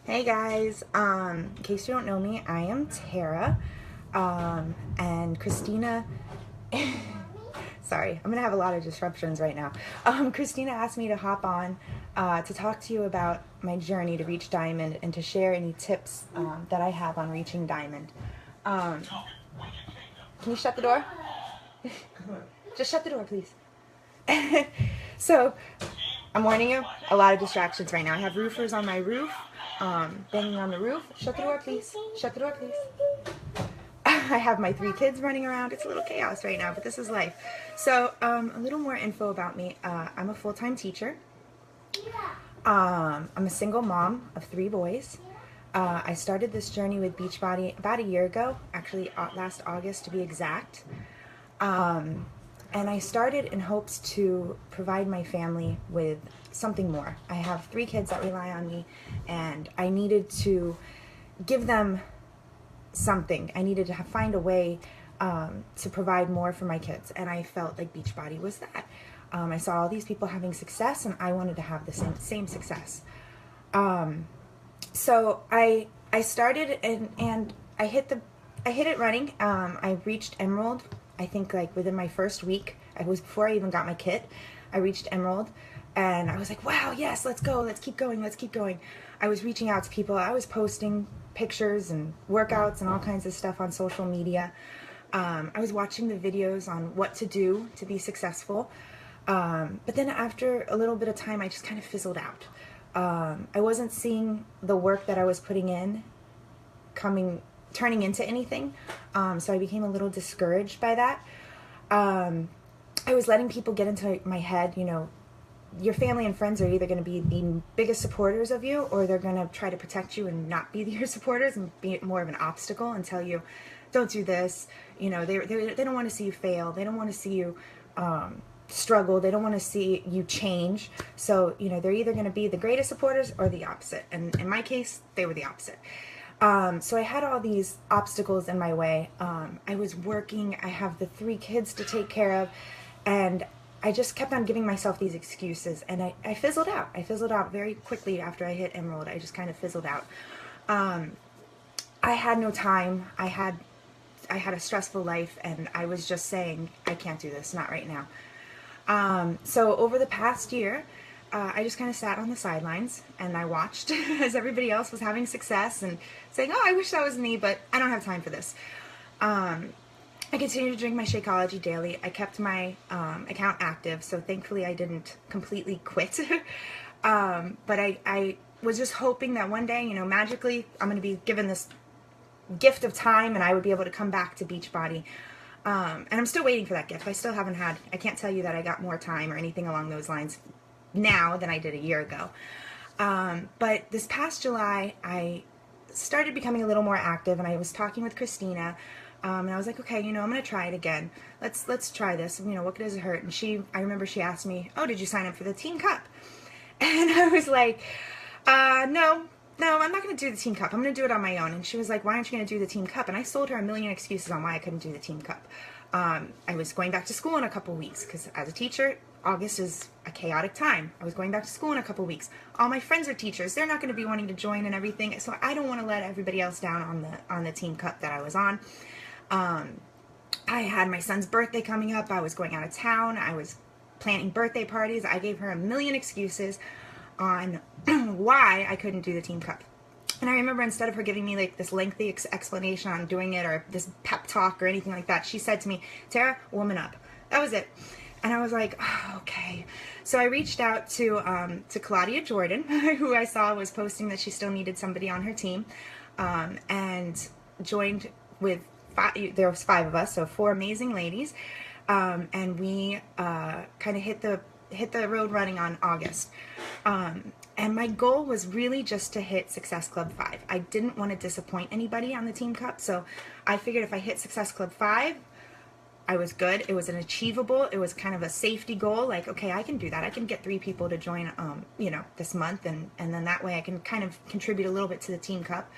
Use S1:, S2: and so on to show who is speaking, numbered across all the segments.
S1: Hey guys, in case you don't know me, I am Tara, and Christina, sorry, I'm gonna have a lot of disruptions right now. Christina asked me to hop on to talk to you about my journey to reach Diamond and to share any tips that I have on reaching Diamond. Um, can you shut the door? Just shut the door, please. So, I'm warning you, a lot of distractions right now. I have roofers on my roof, banging on the roof. Shut the door, please. Shut the door, please. I have my 3 kids running around. It's a little chaos right now, but this is life. So, a little more info about me. I'm a full-time teacher. I'm a single mom of 3 boys. I started this journey with Beachbody about a year ago, actually last August to be exact. And I started in hopes to provide my family with something more. I have 3 kids that rely on me, and I needed to give them something. I needed to find a way to provide more for my kids, and I felt like Beachbody was that. I saw all these people having success, and I wanted to have the same success. So I started and I hit it running. I reached Emerald. I think like within my first week. It was before I even got my kit. I reached Emerald, and I was like, wow, yes, let's go, let's keep going, let's keep going. I was reaching out to people. I was posting pictures and workouts and all kinds of stuff on social media. I was watching the videos on what to do to be successful. But then after a little bit of time, I just kind of fizzled out. I wasn't seeing the work that I was putting in turning into anything. So I became a little discouraged by that. I was letting people get into my head, your family and friends are either going to be the biggest supporters of you, or they're going to try to protect you and not be your supporters and be more of an obstacle and tell you, don't do this. They don't want to see you fail. They don't want to see you struggle. They don't want to see you change. So, they're either going to be the greatest supporters or the opposite. And in my case, they were the opposite. So I had all these obstacles in my way. I was working. I have the 3 kids to take care of. And I just kept on giving myself these excuses. And I fizzled out. I fizzled out very quickly after I hit Emerald. I just kind of fizzled out. I had no time. I had a stressful life. And I was just saying, I can't do this. Not right now. So over the past year, I just kind of sat on the sidelines and I watched as everybody else was having success and saying, oh, I wish that was me, but I don't have time for this. I continued to drink my Shakeology daily. I kept my account active, so thankfully I didn't completely quit. But I was just hoping that one day, magically, I'm going to be given this gift of time and I would be able to come back to Beachbody. And I'm still waiting for that gift. I can't tell you that I got more time or anything along those lines now than I did a year ago. But this past July, I started becoming a little more active, and I was talking with Christina, and I was like, okay, I'm going to try it again. Let's try this. What does it hurt? And I remember she asked me, oh, did you sign up for the Team Cup? And I was like, no, I'm not going to do the Team Cup. I'm going to do it on my own. And she was like, why aren't you going to do the Team Cup? And I sold her a million excuses on why I couldn't do the Team Cup. I was going back to school in a couple weeks because as a teacher, August is a chaotic time. I was going back to school in a couple weeks. All my friends are teachers. They're not going to be wanting to join and everything. So I don't want to let everybody else down on the Team Cup that I was on. I had my son's birthday coming up. I was going out of town. I was planning birthday parties. I gave her a million excuses on why I couldn't do the Team Cup. And I remember instead of her giving me like this lengthy explanation on doing it or this pep talk or anything like that, she said to me, Tara, woman up. That was it. And I was like, oh, okay. So I reached out to Claudia Jordan, who I saw was posting that she still needed somebody on her team, and joined with there was 5 of us, so 4 amazing ladies, and we kind of hit the road running on August. And my goal was really just to hit Success Club 5. I didn't want to disappoint anybody on the Team Cup, so I figured if I hit Success Club 5, I was good. It was an achievable, it was kind of a safety goal, like, okay, I can do that. I can get 3 people to join, this month, and then that way I can kind of contribute a little bit to the Team Cup.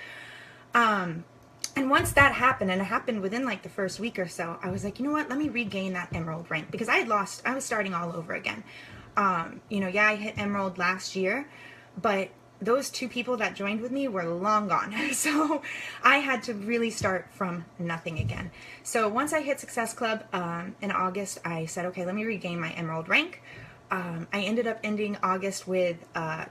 S1: And once that happened, and it happened within like the first week or so, I was like, you know what, let me regain that Emerald rank, because I was starting all over again. I hit Emerald last year, but those two people that joined with me were long gone. So I had to really start from nothing again. So once I hit Success Club in August, I said, okay, let me regain my Emerald rank. I ended up ending August with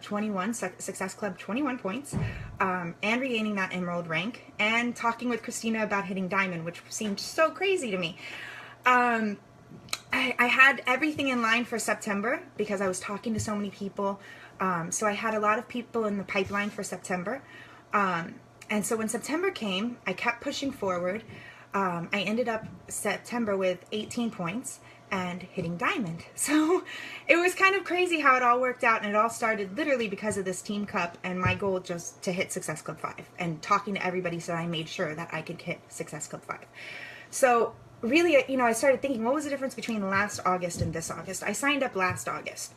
S1: 21, Success Club 21 points, and regaining that Emerald rank, and talking with Christina about hitting Diamond, which seemed so crazy to me. I had everything in line for September because I was talking to so many people. So I had a lot of people in the pipeline for September. And so when September came, I kept pushing forward. I ended up September with 18 points and hitting Diamond. So it was kind of crazy how it all worked out, and it all started literally because of this Team Cup and my goal just to hit Success Club 5 and talking to everybody, so I made sure that I could hit Success Club 5. So really, I started thinking, what was the difference between last August and this August? I signed up last August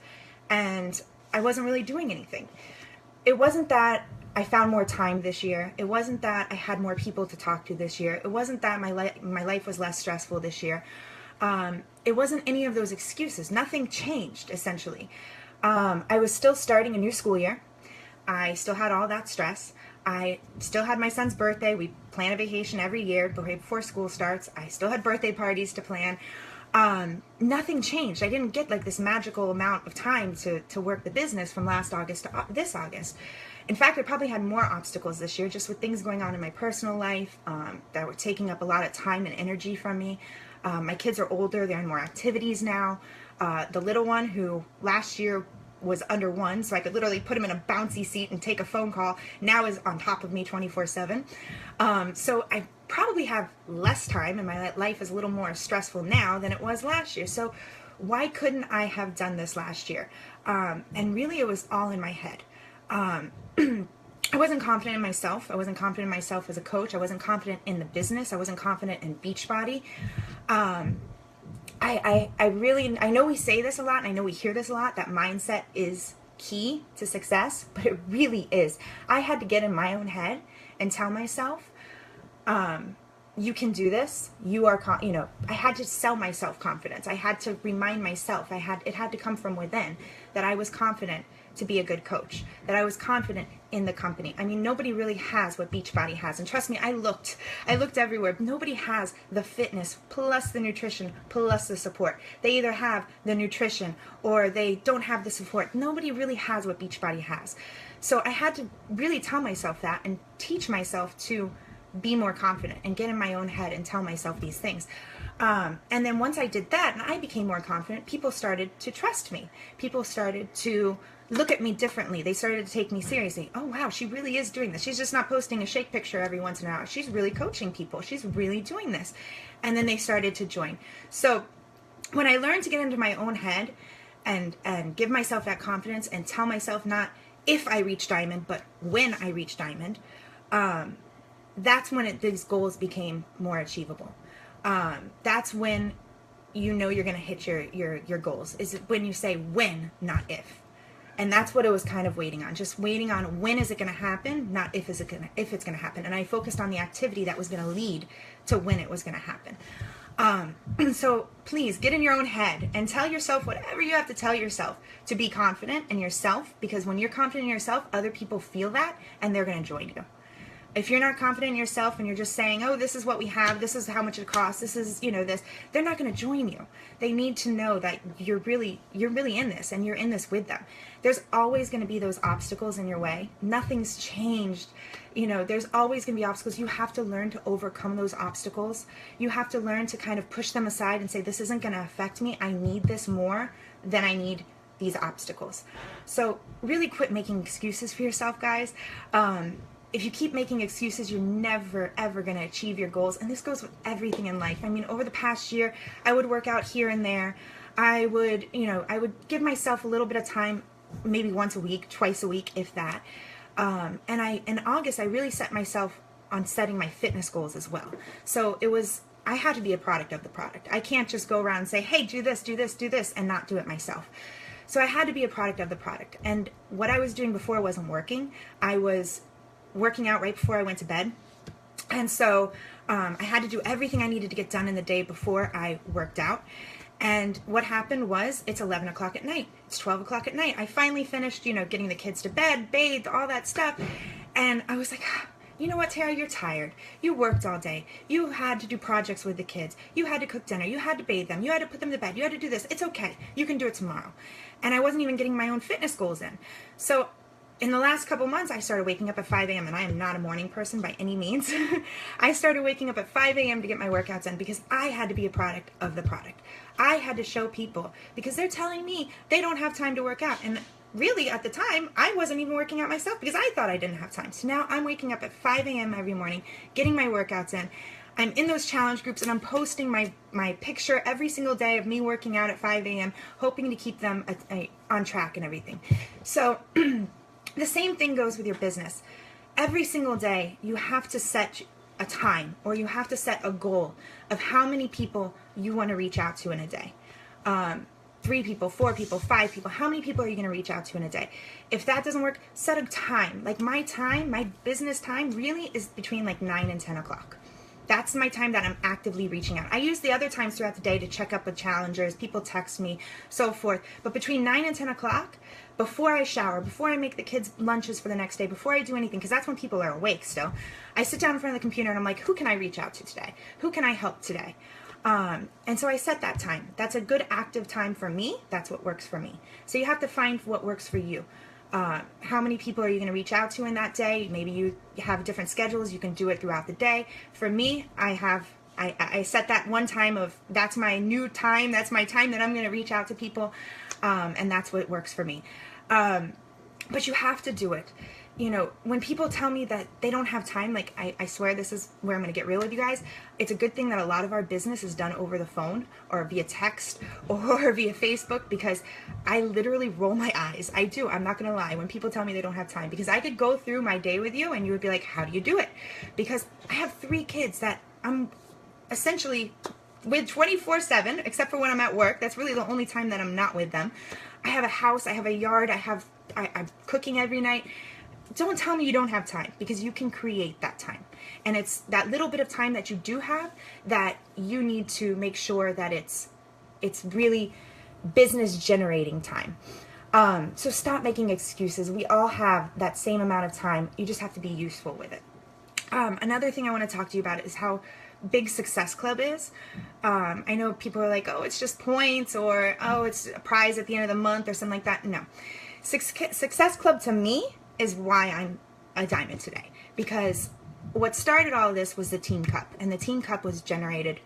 S1: and I wasn't really doing anything. It wasn't that I found more time this year. It wasn't that I had more people to talk to this year. It wasn't that my life was less stressful this year. It wasn't any of those excuses. Nothing changed, essentially. I was still starting a new school year. I still had all that stress. I still had my son's birthday. We plan a vacation every year before school starts. I still had birthday parties to plan. Nothing changed. I didn't get like this magical amount of time to work the business from last August to this August. In fact, I probably had more obstacles this year just with things going on in my personal life that were taking up a lot of time and energy from me. My kids are older. They're in more activities now. The little one, who last year was under 1, so I could literally put him in a bouncy seat and take a phone call, now is on top of me 24/7. So I probably have less time, and my life is a little more stressful now than it was last year. So why couldn't I have done this last year? And really it was all in my head. I wasn't confident in myself. I wasn't confident in myself as a coach. I wasn't confident in the business. I wasn't confident in Beachbody. I know we say this a lot, and I know we hear this a lot, that mindset is key to success, but it really is. I had to get in my own head and tell myself, you can do this. You are, I had to sell myself confidence. I had to remind myself, it had to come from within, that I was confident to be a good coach, that I was confident in the company. I mean, nobody really has what Beachbody has. And trust me, I looked everywhere. Nobody has the fitness plus the nutrition plus the support. They either have the nutrition or they don't have the support. Nobody really has what Beachbody has. So I had to really tell myself that and teach myself to be more confident and get in my own head and tell myself these things. And then once I did that and I became more confident, people started to trust me. People started to look at me differently. They started to take me seriously. Oh, wow, she really is doing this. She's just not posting a shake picture every once in a while. She's really coaching people. She's really doing this. And then they started to join. So when I learned to get into my own head and give myself that confidence and tell myself not if I reach Diamond, but when I reach Diamond, that's when these goals became more achievable. That's when you know you're going to hit your goals. Is when you say when, not if. And that's what I was kind of waiting on. Just waiting on when is it going to happen, not if it's going to happen. And I focused on the activity that was going to lead to when it was going to happen. So please get in your own head and tell yourself whatever you have to tell yourself to be confident in yourself, because when you're confident in yourself, other people feel that and they're going to join you. If you're not confident in yourself and you're just saying, oh, this is what we have, this is how much it costs, this is, this, they're not going to join you. They need to know that you're really in this and you're in this with them. There's always going to be those obstacles in your way. Nothing's changed. There's always going to be obstacles. You have to learn to overcome those obstacles. You have to learn to kind of push them aside and say, this isn't going to affect me. I need this more than I need these obstacles. So really quit making excuses for yourself, guys. If you keep making excuses, you're never, ever going to achieve your goals. And this goes with everything in life. I mean, over the past year, I would work out here and there. I would give myself a little bit of time, maybe once a week, twice a week, if that. And in August, I really set myself on setting my fitness goals as well. So I had to be a product of the product. I can't just go around and say, hey, do this, and not do it myself. So I had to be a product of the product. And what I was doing before wasn't working. I was working out right before I went to bed. And so I had to do everything I needed to get done in the day before I worked out. And what happened was, it's 11 o'clock at night. It's 12 o'clock at night. I finally finished, getting the kids to bed, bathed, all that stuff. And I was like, you know what, Tara, you're tired. You worked all day. You had to do projects with the kids. You had to cook dinner. You had to bathe them. You had to put them to bed. You had to do this. It's okay. You can do it tomorrow. And I wasn't even getting my own fitness goals in. So in the last couple months, I started waking up at 5 a.m. and I am not a morning person by any means. I started waking up at 5 a.m. to get my workouts in because I had to be a product of the product. I had to show people because they're telling me they don't have time to work out. And really, at the time, I wasn't even working out myself because I thought I didn't have time. So now I'm waking up at 5 a.m. every morning, getting my workouts in. I'm in those challenge groups and I'm posting my picture every single day of me working out at 5 a.m., hoping to keep them on track and everything. So the same thing goes with your business. Every single day, you have to set a time or you have to set a goal of how many people you want to reach out to in a day. 3 people, 4 people, 5 people. How many people are you going to reach out to in a day? If that doesn't work, set a time. Like my time, my business time really is between like 9 and 10 o'clock. That's my time that I'm actively reaching out. I use the other times throughout the day to check up with challengers, people text me, so forth. But between 9 and 10 o'clock, before I shower, before I make the kids lunches for the next day, before I do anything, because that's when people are awake still, I sit down in front of the computer and I'm like, who can I reach out to today? Who can I help today? And so I set that time. That's a good active time for me. That's what works for me. So you have to find what works for you. How many people are you going to reach out to in that day? Maybe you have different schedules. You can do it throughout the day. For me, I set that one time of, that's my new time. That's my time that I'm going to reach out to people. And that's what works for me. But you have to do it. When people tell me that they don't have time, like I swear this is where I'm going to get real with you guys. It's a good thing that a lot of our business is done over the phone or via text or via Facebook, because I literally roll my eyes. I do. I'm not going to lie when people tell me they don't have time, because I could go through my day with you and you would be like, how do you do it? Because I have 3 kids that I'm essentially with 24/7, except for when I'm at work. That's really the only time that I'm not with them. I have a house. I have a yard. I'm cooking every night. Don't tell me you don't have time, because you can create that time. And it's that little bit of time that you do have that you need to make sure that it's really business generating time. So stop making excuses. We all have that same amount of time. You just have to be useful with it. Another thing I want to talk to you about is how big Success Club is. I know people are like, oh, it's just points, or oh, it's a prize at the end of the month or something like that. No. Success Club to me is why I'm a diamond today, because what started all of this was the Team Cup, and the Team Cup was generated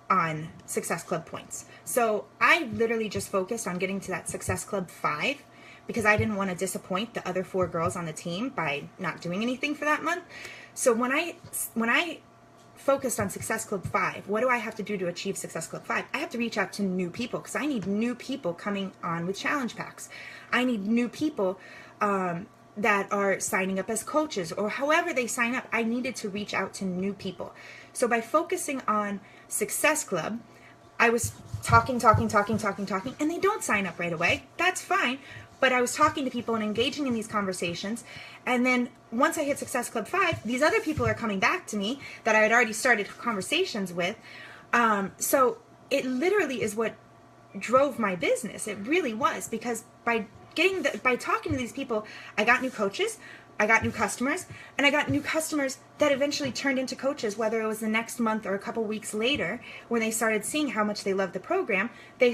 S1: on Success Club points. So I literally just focused on getting to that Success Club 5 because I didn't want to disappoint the other 4 girls on the team by not doing anything for that month. So when I focused on Success Club 5, what do I have to do to achieve Success Club 5? I have to reach out to new people, because I need new people coming on with challenge packs. I need new people that are signing up as coaches, or however they sign up. I needed to reach out to new people. So by focusing on Success Club, I was talking, and they don't sign up right away. That's fine. But I was talking to people and engaging in these conversations. And then once I hit Success Club 5, these other people are coming back to me that I had already started conversations with. So it literally is what drove my business. It really was, because by talking to these people, I got new coaches, I got new customers, and I got new customers that eventually turned into coaches, whether it was the next month or a couple weeks later when they started seeing how much they loved the program,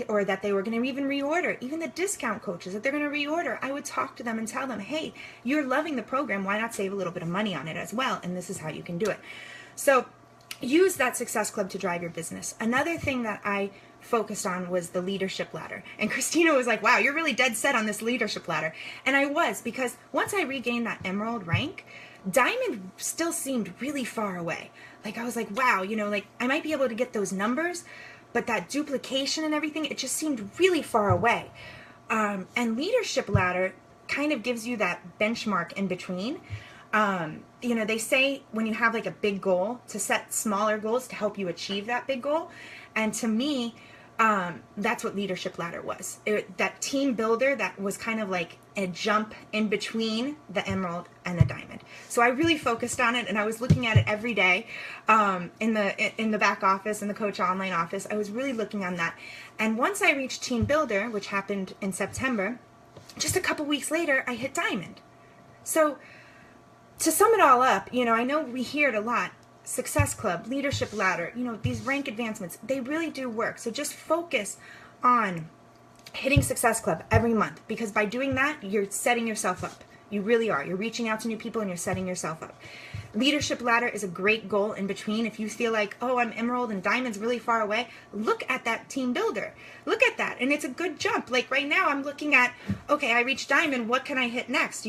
S1: or that they were going to even reorder. Even the discount coaches, that they're going to reorder, I would talk to them and tell them, hey, you're loving the program, why not save a little bit of money on it as well? And this is how you can do it. So use that Success Club to drive your business. Another thing that I focused on was the leadership ladder. And Christina was like, wow, you're really dead set on this leadership ladder. And I was, because once I regained that emerald rank, diamond still seemed really far away. Like I was like, wow, like I might be able to get those numbers, but that duplication and everything, it just seemed really far away. And leadership ladder kind of gives you that benchmark in between. They say when you have like a big goal, to set smaller goals to help you achieve that big goal. And to me, that's what leadership ladder was. That team builder that was kind of like a jump in between the emerald and the diamond. So I really focused on it, and I was looking at it every day in the back office, in the coach online office. I was really looking on that. And once I reached team builder, which happened in September, just a couple weeks later, I hit diamond. So to sum it all up, I know we hear it a lot. Success Club, leadership ladder, these rank advancements, they really do work. So just focus on hitting Success Club every month, because by doing that, you're setting yourself up. You really are. You're reaching out to new people and you're setting yourself up. Leadership ladder is a great goal in between. If you feel like, oh, I'm emerald and diamond's really far away, look at that team builder. Look at that. And it's a good jump. Like right now, I'm looking at, okay, I reached diamond. What can I hit next?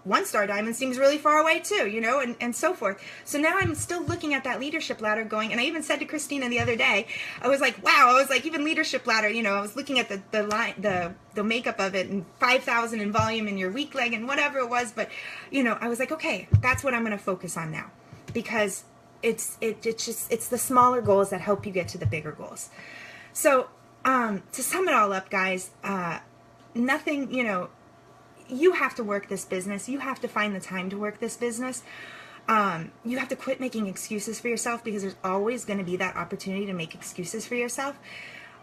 S1: 1-star diamond seems really far away too, and so forth. So now I'm still looking at that leadership ladder going, and I even said to Christina the other day, I was like, wow, I was like, even leadership ladder, I was looking at the line, the makeup of it, and 5,000 in volume in your weak leg and whatever it was, but I was like, okay, that's what I'm going to focus on now, because it's the smaller goals that help you get to the bigger goals. So to sum it all up, guys, nothing, you have to work this business. You have to find the time to work this business. You have to quit making excuses for yourself, because there's always going to be that opportunity to make excuses for yourself.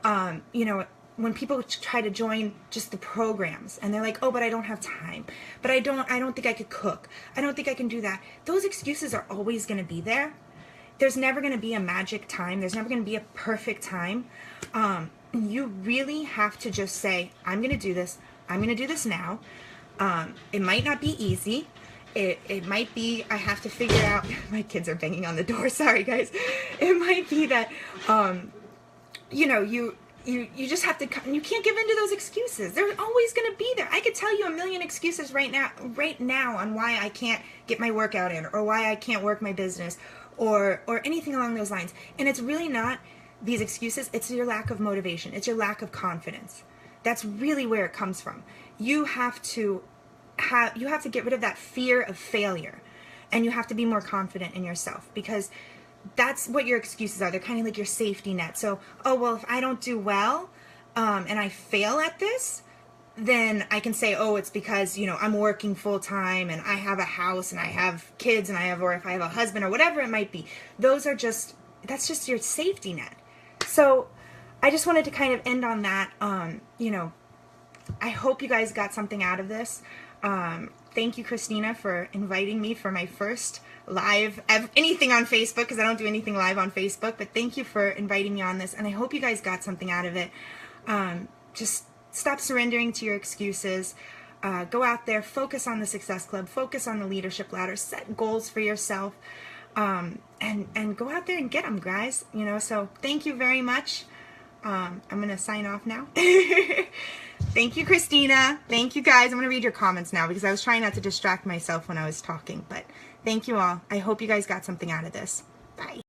S1: When people try to join just the programs and they're like, oh, but I don't have time, but I don't think I could cook, I don't think I can do that. Those excuses are always going to be there. There's never going to be a magic time. There's never going to be a perfect time. You really have to just say, I'm going to do this. I'm going to do this now. It might not be easy. It might be, I have to figure out, my kids are banging on the door, sorry guys. It might be that, you just have to, you can't give in to those excuses. They're always going to be there. I could tell you a million excuses right now on why I can't get my workout in, or why I can't work my business, or anything along those lines. And it's really not these excuses. It's your lack of motivation. It's your lack of confidence. That's really where it comes from. You have to get rid of that fear of failure, and you have to be more confident in yourself, because that's what your excuses are. They're kind of like your safety net. So, oh, well, if I don't do well, and I fail at this, then I can say, oh, it's because, I'm working full time and I have a house and I have kids and or if I have a husband or whatever it might be. That's just your safety net. So I just wanted to kind of end on that. I hope you guys got something out of this. Thank you, Christina, for inviting me for my first live, anything on Facebook, because I don't do anything live on Facebook, but thank you for inviting me on this, and I hope you guys got something out of it. Just stop surrendering to your excuses. Go out there, focus on the Success Club, focus on the leadership ladder, set goals for yourself, and go out there and get them, guys. So thank you very much. I'm going to sign off now. Thank you, Christina. Thank you, guys. I'm going to read your comments now, because I was trying not to distract myself when I was talking. But thank you all. I hope you guys got something out of this. Bye.